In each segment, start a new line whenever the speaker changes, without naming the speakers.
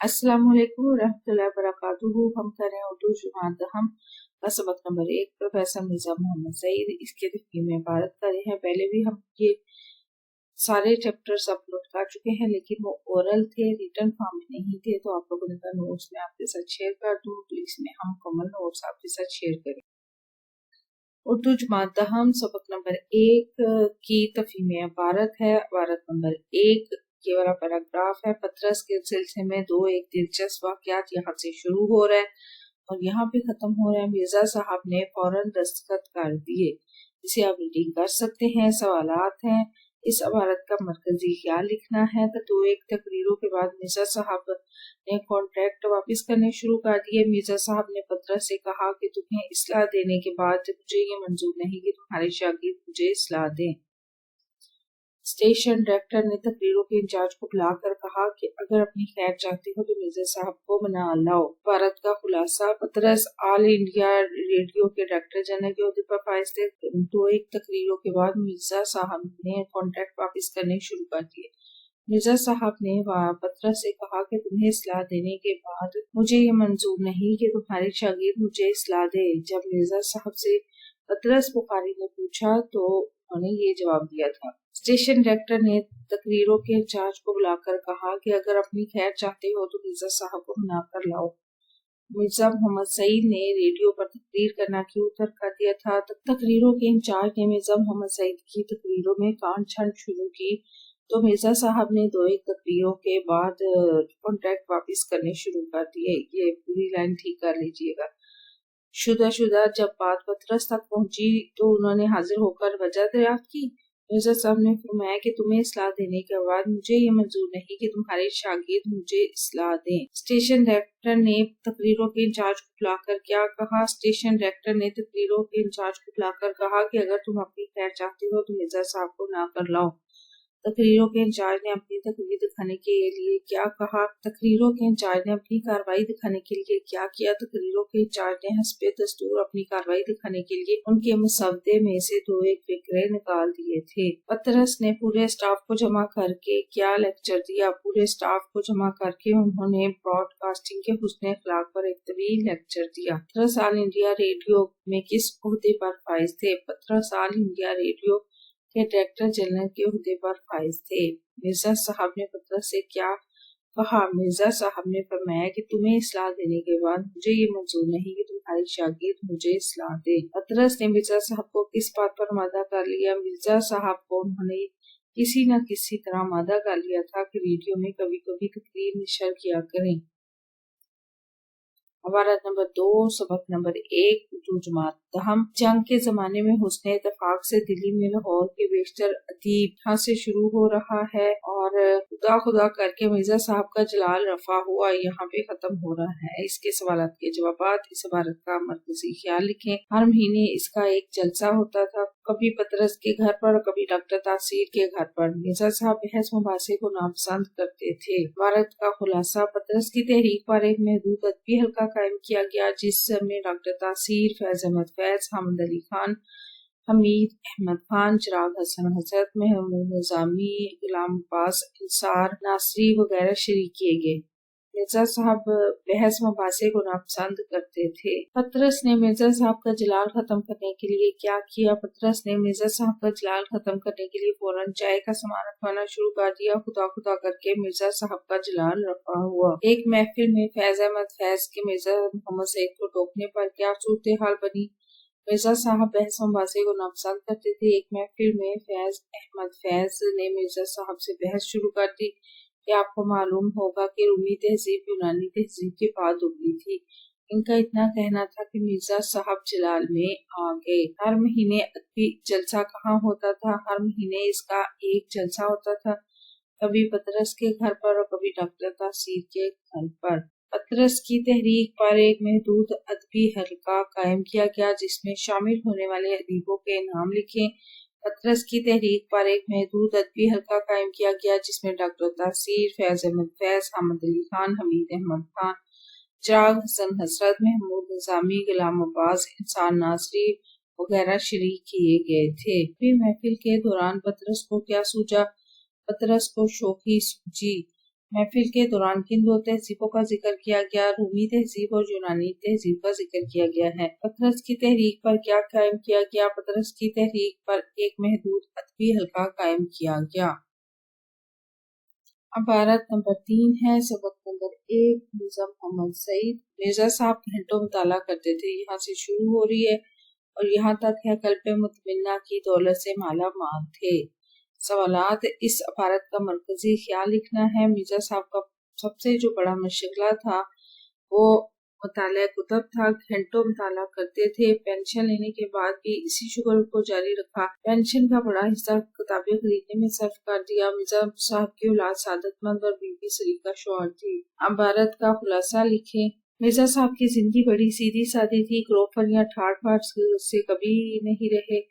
अस्सलाम वालेकुम रहमतुल्लाहि वबरकातुहू। हम कर रहे हैं उर्दू जमात हम का सबक नंबर 1 प्रोफेसर मिर्जा मोहम्मद सईद इसके तफहीम में इबारत कर रहे हैं। पहले भी हम ये सारे चैप्टर्स अपलोड कर चुके हैं, लेकिन वो ओरल थे, रिटन फॉर्म में नहीं थे, तो आप लोगों ने कहा नोट्स में आपके साथ शेयर कर दूँ, तो इसमें हम मुकम्मल नोट्स आपके साथ शेयर करें। उर्दू जमात हम सबक नंबर 1 की तफहीम में इबारत है। इबारत नंबर 1 ये वाला पैराग्राफ है। पतरस के सिलसिले में एक दिलचस्प वाक़यात यहाँ से शुरू हो रहा है और यहाँ पे खत्म हो रहा है। मिर्जा साहब ने फौरन दस्तखत कर दिए। इसे आप रीडिंग कर सकते हैं। सवालात हैं। इस इबारत का मरकजी क्या लिखना है। तो एक तकरीरों के बाद मिर्जा साहब ने कॉन्ट्रैक्ट वापस करने शुरू कर दिए। मिर्जा साहब ने पतरस से कहा कि तुम्हें इस्लाह देने के बाद मुझे ये मंजूर नहीं कि तुम्हारे शागिर्द मुझे इस्लाह दें। स्टेशन डायरेक्टर ने तकरीरों के इंचार्ज को बुलाकर कहा कि अगर अपनी खैर चाहते हो तो मिर्जा साहब को मना लाओ। भारत का खुलासा। पतरस ऑल इंडिया रेडियो के डायरेक्टर जनरल के ओहदे पर फाइज थे। एक तकरीरों के बाद मिर्जा साहब ने कॉन्ट्रैक्ट वापस करने शुरू कर दिए। मिर्जा साहब ने पतरस से कहा कि तुम्हें इस्लाह देने के बाद मुझे ये मंजूर नहीं कि तुम्हारे शागिर्द मुझे इस्लाह दे। जब मिर्जा साहब से पतरस बुखारी ने पूछा तो उन्होंने ये जवाब दिया था। स्टेशन डायरेक्टर ने तकरीरों के इंचार्ज को बुलाकर कहा कि अगर अपनी खैर चाहते हो तो मिर्जा साहब को मना कर लाओ। मिर्जा मोहम्मद सईद ने रेडियो पर तकरीर करना क्यों तर्क कर दिया था। तकरीरों के इंचार्ज ने मिर्जा मोहम्मद सईद की तकरीरों में कांट छांट शुरू की, तो मिर्जा साहब ने एक तकरीरों के बाद कॉन्ट्रैक्ट वापस करने शुरू कर दिए। ये पूरी लाइन ठीक कर लीजिएगा। शुदा जब बात पतरस तक पहुंची तो उन्होंने हाजिर होकर वजह दरियाफ्त की। मिर्जा साहब ने फरमाया कि तुम्हें इस्लाह देने के बाद मुझे ये मंजूर नहीं कि तुम्हारे शागिर्द मुझे इस्लाह दें। स्टेशन डायरेक्टर ने तकरीरों के इंचार्ज को बुलाकर क्या कहा। स्टेशन डायरेक्टर ने तकरीरों के इंचार्ज को बुलाकर कहा कि अगर तुम अपनी खैर चाहते हो तो मिर्जा साहब को ना कर लाओ। तकरीरों के इंचार्ज ने अपनी तकरीर दिखाने के लिए क्या कहा। तकरीरों के इंचार्ज ने अपनी कार्रवाई दिखाने के लिए क्या किया। तकरीरों के इंचार्ज ने हस्बे दस्तूर अपनी कार्रवाई दिखाने के लिए उनके मुसवदे में से एक फिक्रे निकाल दिए थे। पतरस ने पूरे स्टाफ को जमा करके क्या लेक्चर दिया। पूरे स्टाफ को जमा करके उन्होंने ब्रॉडकास्टिंग के हुस्न अखलाक पर एक तवील लेक्चर दिया। पतरस ऑल इंडिया रेडियो में किस ओहदे पर फाइज थे। पतरस ऑल इंडिया रेडियो के डायरेक्टर जनरल के ओहदे पर फाइज थे। मिर्जा साहब ने पतरस से क्या कहा। मिर्जा साहब ने फरमाया कि तुम्हें इस्लाह देने के बाद मुझे ये मंजूर नहीं कि तुम्हारे शागिर्द मुझे इस्लाह दे। पतरस ने मिर्जा साहब को किस बात पर आमादा कर लिया। मिर्जा साहब को उन्होंने किसी न किसी तरह आमादा कर लिया था कि रेडियो में कभी कभी तकरीर नशर किया करें। इबारत नंबर 2 सबक नंबर 1 उर्दू जमात हम। जंग के जमाने में हुस्न इत्तेफाक से दिल्ली में लाहौर के बेशतर अदीब यहाँ से शुरू हो रहा है और खुदा खुदा करके मिर्जा साहब का जलाल रफा हुआ यहाँ पे खत्म हो रहा है। इसके सवालात के जवाबात। इस इबारत का मरकजी ख्याल लिखें। हर महीने इसका एक जलसा होता था, कभी पतरस के घर पर, कभी डॉक्टर तासीर के घर पर। मिर्जा साहब बहस मुबासे को नापसंद करते थे। इबारत का खुलासा। पतरस की तहरीक पर एक महदूद अदबी हल्का कायम किया गया जिसमें डॉक्टर तासीर, फैज अहमद फैज, हामिद अली खान, हमीद अहमद खान, चिराग हसन हजरत, महमूद निजामी, गुलाम अब्बास इंसार नासरी वगैरह शरीक किए गए। मिर्जा साहब बहस मुबासे को नापसंद करते थे। पतरस ने मिर्जा साहब का जलाल खत्म करने के लिए क्या किया। पतरस ने मिर्जा साहब का जलाल खत्म करने के लिए फौरन चाय का सामान रखवाना शुरू कर दिया। खुदा खुदा करके मिर्जा साहब का जलाल रफा हुआ। एक महफिल में फैज अहमद फैज के मिर्जा मोहम्मद सईद को टोकने पर क्या सूरत हाल बनी। मिर्जा साहब बहस मुबासे को नापसंद करते थे। एक महफिल में फैज अहमद फैज ने मिर्जा साहब से बहस शुरू कर दी कि आपको मालूम होगा कि रूमी तहजीब यूनानी तहजीब के बाद उभरी थी। इनका इतना कहना था कि मिर्जा साहब जलाल में आ गए। हर महीने अदबी जलसा कहाँ होता था। हर महीने इसका एक जलसा होता था, कभी पतरस के घर पर और कभी डॉक्टर तासीर के घर पर। पतरस की तहरीक पर एक महदूद अदबी हल्का कायम किया गया जिसमें शामिल होने वाले अदीबों के नाम लिखें। पतरस की तहरीक पर एक महदूद अदबी हल्का कायम किया गया जिसमें डॉक्टर तासीर, फैज अहमद फैज, हामिद अली खान, हमीद अहमद खान, चिराग हसन हजरत, महमूद निजामी, गुलाम अब्बास इंसार नासरी वगैरह शरीक किए गए थे। महफिल के दौरान पतरस को क्या सूझा। पतरस को शौकी सूझी महफिल के दौरान किन दो तहजीबों का जिक्र किया गया? रूमी तहजीब और यूनानी तहजीब का जिक्र किया गया है। पतरस की तहरीक पर क्या कायम किया गया? पतरस की तहरीक पर एक महदूद अदबी हल्का कायम किया गया। इबारत नंबर 3 है सबक नंबर 1। मिर्जा मोहम्मद सईद। मिर्जा साहब घंटों मुताला करते थे, यहाँ से शुरू हो रही है और यहाँ तक है कल्बे मुतमन्ना की दौलत से माला माल थे। सवालात, इस इबारत का मरकजी ख्याल लिखना है। मिर्जा साहब का सबसे जो बड़ा मशगला था वो मुताला कुतब था। घंटों मुताला करते थे। पेंशन लेने के बाद भी इसी शुगल को जारी रखा। पेंशन का बड़ा हिस्सा किताबें खरीदने में सर्फ कर दिया। मिर्जा साहब की औलाद सादतमंद और बीबी सलीका शौहर थी। इबारत का खुलासा लिखें। मिर्जा साहब की जिंदगी बड़ी सीधी सादी थी। क्रोफर या ठाट बाट से कभी नहीं रहे।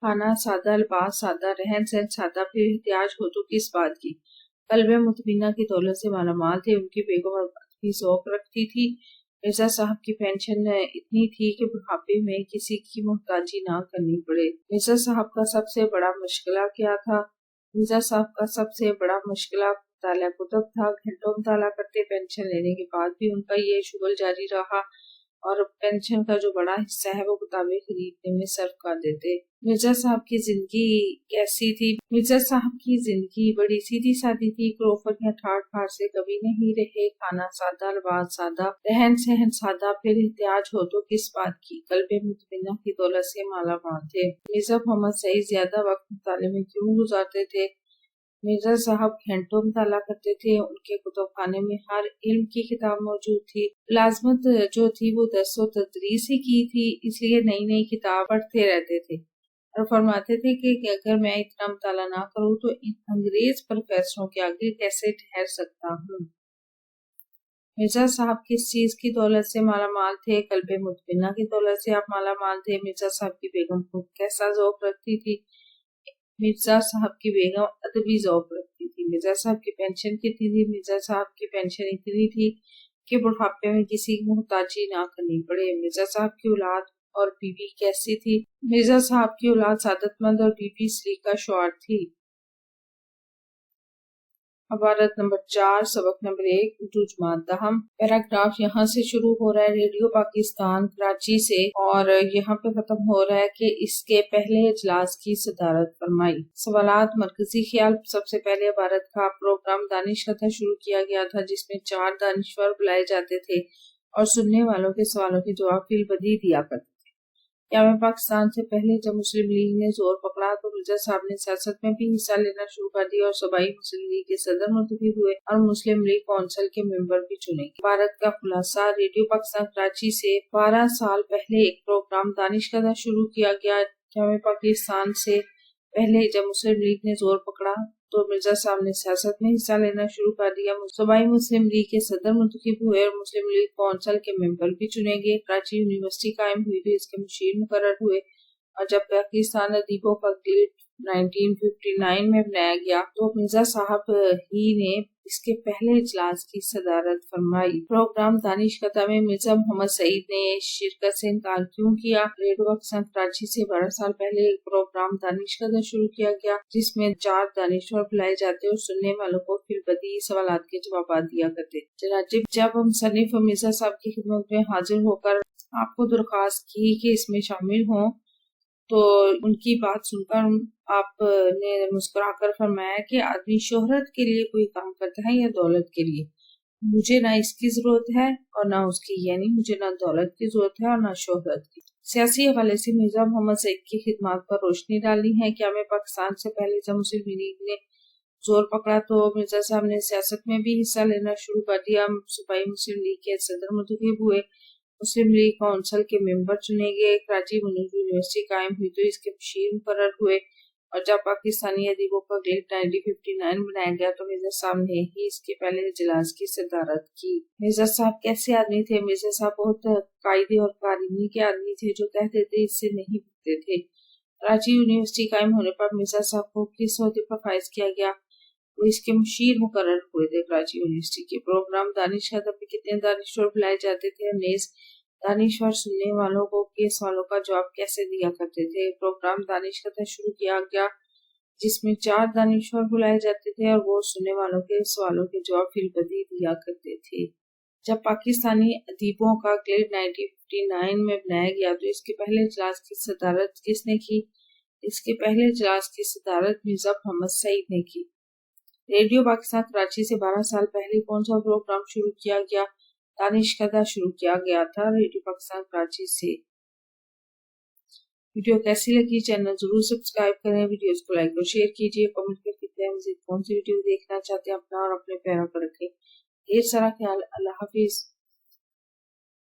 खाना सादा, लिबास सादा, रहन सहन सादा, फिर एहतियाज हो तो किस बात की। कल्बे मुतमिना की दौलत से मालामाल थे। उनकी बेगम भी ज़ौक रखती थी। मिर्जा साहब की पेंशन इतनी थी कि बुढ़ापे में किसी की मोहताजी ना करनी पड़े। मिर्जा साहब का सबसे बड़ा मुश्किला क्या था? मिर्जा साहब का सबसे बड़ा मुश्किला मुताला कुतब था। घंटों मुताला करते, पेंशन लेने के बाद भी उनका ये शुगल जारी रहा और पेंशन का जो बड़ा हिस्सा है वो किताबें खरीदने में सर्फ कर देते। मिर्जा साहब की जिंदगी कैसी थी? मिर्जा साहब की जिंदगी बड़ी सीधी सादी थी। क्रोफर या ठाट बाट से कभी नहीं रहे। खाना सादा, लिबास सादा, रहन सहन सादा, फिर एहतियाज हो तो किस बात की। कल्बे मुतमिना की दौलत से माला माल थे। मिर्जा मोहम्मद सईद ज्यादा वक्त मुताले में क्यों गुजारते थे? मिर्जा साहब घंटों मुताला करते थे। उनके कुतुबखाने में हर इल्म की किताब मौजूद थी। मुलाजमत जो थी वो दर्स व तदरीस ही की थी, इसलिए नई नई किताब पढ़ते रहते थे और फरमाते थे कि अगर मैं इतना मुताला ना करूँ तो इन अंग्रेज प्रोफेसरों के आगे कैसे ठहर सकता हूँ। मिर्जा साहब किस चीज की दौलत से माला माल थे? कल्बे मुतमिना की दौलत से आप माला माल थे। मिर्जा साहब की बेगम खुद कैसा ज़ौक रखती थी? मिर्जा साहब की बेगम अदबी ज़ौक रखती थी। मिर्जा साहब की पेंशन कितनी थी? मिर्जा साहब की पेंशन इतनी थी कि बुढ़ापे में किसी की मोहताजी ना करनी पड़े। मिर्जा साहब की औलाद और बीवी कैसी थी? मिर्जा साहब की औलाद सादतमंद और बीवी सलीका शौहर थी। इबारत नंबर 4 सबक नंबर 1 रुजमान दहम। पैराग्राफ यहाँ से शुरू हो रहा है रेडियो पाकिस्तान कराची से और यहाँ पे खत्म हो रहा है कि इसके पहले इजलास की सदारत फरमाई। सवालात, मरकजी ख्याल। सबसे पहले इबारत का प्रोग्राम दानिश का था शुरू किया गया था जिसमें 4 दानिश्वर बुलाए जाते थे और सुनने वालों के सवालों के जवाब फिलबदी दिया करते। याम पाकिस्तान से पहले जब मुस्लिम लीग ने जोर पकड़ा तो मिर्जा साहब ने सियासत में भी हिस्सा लेना शुरू कर दिया और सूबाई मुस्लिम लीग के सदर मुंतखब हुए और मुस्लिम लीग कौंसिल के मेंबर भी चुने। भारत का खुलासा। रेडियो पाकिस्तान कराची से 12 साल पहले एक प्रोग्राम दानिश का शुरू किया गया। याम पाकिस्तान से पहले जब मुस्लिम लीग ने जोर पकड़ा तो मिर्जा साहब ने सियासत में हिस्सा लेना शुरू कर दिया। सूबाई मुस्लिम लीग के सदर मुंतखब हुए और मुस्लिम लीग कौंसिल के मेंबर भी चुने गए। कराची यूनिवर्सिटी कायम हुई तो इसके मुशीर मुकर्रर हुए और जब पाकिस्तान अदीबों का गिल्ड 1959 में बनाया गया तो मिर्जा साहब ही ने इसके पहले इजलास की सदारत फरमाई। प्रोग्राम दानिश कथा में मिर्जा मोहम्मद सईद ने शिरकत से इनकार क्यों किया? रेडियो पाकिस्तान कराची से 12 साल पहले एक प्रोग्राम दानिश कथा शुरू किया गया जिसमें 4 दानिश्वर बुलाए जाते और सुनने वालों को फिलबदी सवालात के जवाब दिया करते। जब हम सनीफ मिर्जा साहब की खिदमत में हाजिर होकर आपको दरख्वास्त की कि इसमें शामिल हों तो उनकी बात सुनकर आपने मुस्कुराकर फरमाया कि आदमी शोहरत के लिए कोई काम करता है या दौलत के लिए? मुझे ना इसकी जरूरत है और ना उसकी, यानी मुझे ना दौलत की जरूरत है और ना शोहरत की। सियासी हवाले से मिर्जा मोहम्मद सईद की खिदमत पर रोशनी डाली है। क्या मैं पाकिस्तान से पहले जब मुस्लिम लीग ने जोर पकड़ा तो मिर्जा साहब ने सियासत में भी हिस्सा लेना शुरू कर दिया। सूबाई मुस्लिम लीग के सदर मुंतखब हुए, मुस्लिम लीग कौंसिल के मेंबर चुने गए। कराची यूनिवर्सिटी कायम हुई तो इसके मुशीर मुकर्रर हुए और जब पाकिस्तानी अदीबों का गिल्ड 1959 बनाया गया तो मिर्जा साहब ने ही इसके पहले इजलास की सदारत की। मिर्जा साहब कैसे आदमी थे? मिर्जा साहब बहुत कायदे और कारीनी के आदमी थे जो कहते थे इससे नहीं भूलते थे। कराची यूनिवर्सिटी कायम होने पर मिर्जा साहब को किस ओहदे पर फाइज किया गया? वो इसके मुशीर मुकर्रर हुए थे। कराची यूनिवर्सिटी के प्रोग्राम दानिश कथा पे कितने दानिश्वर बुलाए जाते थे? नेज दानिश्वर सुनने वालों को के सवालों का जवाब कैसे दिया करते थे? प्रोग्राम दानिश कथा शुरू किया गया جس میں 4 دانشور بلائے جاتے تھے اور وہ سننے والوں کے سوالوں کے جواب فی البدیہہ دیا کرتے تھے۔ جب پاکستانی ادیبوں کا گلڈ 1959 میں بنایا گیا تو اس کے پہلے اجلاس کی صدارت کس نے کی؟ اس کے پہلے اجلاس کی صدارت مرزا محمد سعید نے کی۔ ریڈیو پاکستان کراچی سے 12 سال پہلے کون سا پروگرام شروع کیا گیا؟ دانش کدہ شروع کیا گیا تھا ریڈیو پاکستان کراچی سے۔ ویڈیو کیسی لگی؟ چینل ضرور سبسکرائب کریں، ویڈیوز کو لائک اور شیئر کیجیے، کمنٹ کر کے بتائیں مزید کون سی ویڈیو دیکھنا چاہتے ہیں، اپنا اور اپنے پیاروں کو رکھیں ڈھیر سارا خیال۔ اللہ حافظ۔